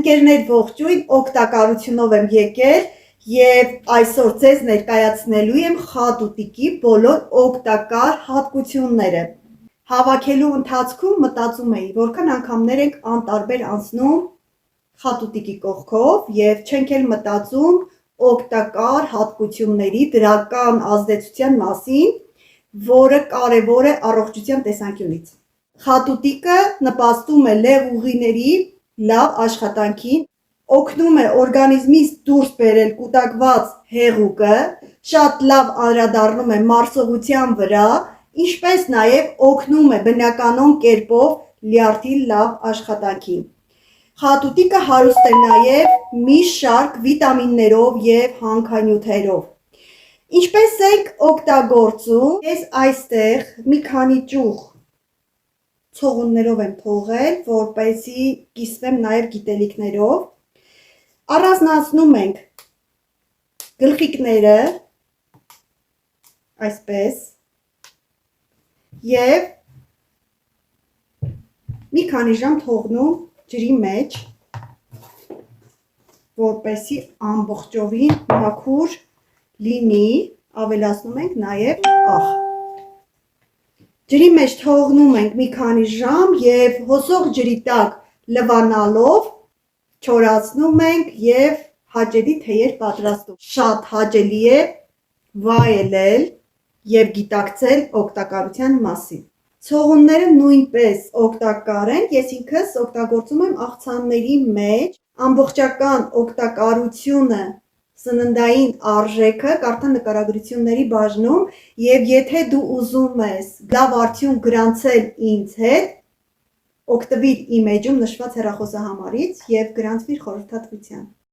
Ընկերներ ողջույն, օգտակարությունով եմ եկել եւ այսօր ձեզ ներկայացնելու եմ խատուտիկի բոլոր օգտակար հատկությունները։ Հավաքելու ընթացքում մտածում էի, որքան անգամներ ենք անտարբեր անցնում խատուտիկի կողքով եւ չենք էլ մտածում օգտակար հատկությունների դրական ազդեցության մասին, որը կարևոր է առողջության տեսանկյունից։ Խատուտիկը նպաստում է լեղ ուղիների լավ աշխատանքին, օգնում է օրգանիզմից դուրս բերել կուտակված հեղուկը, շատ լավ անդրադառնում է մարսողության վրա, ինչպես նաև օգնում է բնականon կերպով լյարդի լավ աշխատանքին։ Խատուտիկը հարուստ է նաև մի շարք վիտամիններով եւ հանքանյութերով։ Ինչպես ենք օգտագործում, ես այստեղ մի քանի ճուղ ցողուններով եմ թողել, որպեսզի կիսվեմ նաև գիտելիքներով։ Առանձնացնում ենք գլխիկները, այսպես, եւ մի քանի ժամ թողնում ջրի մեջ, որպեսզի ամբողջովին մաքուր լինի, ավելացնում ենք նաև աղ։ Ջրի մեջ թողնում ենք մի քանի ժամ եւ հոսող ջրի տակ լվանալով չորացնում ենք եւ հաճելի թեյեր պատրաստում։ Շատ հաճելի է վայելել եւ գիտակցել օգտակարության մասին։ Ցողունները նույնպես օգտակար են, ես ինքս օգտագործում եմ աղցանների մեջ, ամբողջական օգտակարությունը սննդային արժեքը կարդա նկարագրությունների բաժնում եւ եթե դու ուզում ես լավ արդյունք գրանցել ինձ հետ, օգտվիր իմ էջում նշված հեռախոսահամարից եւ գրանցվիր խորհրդատվության։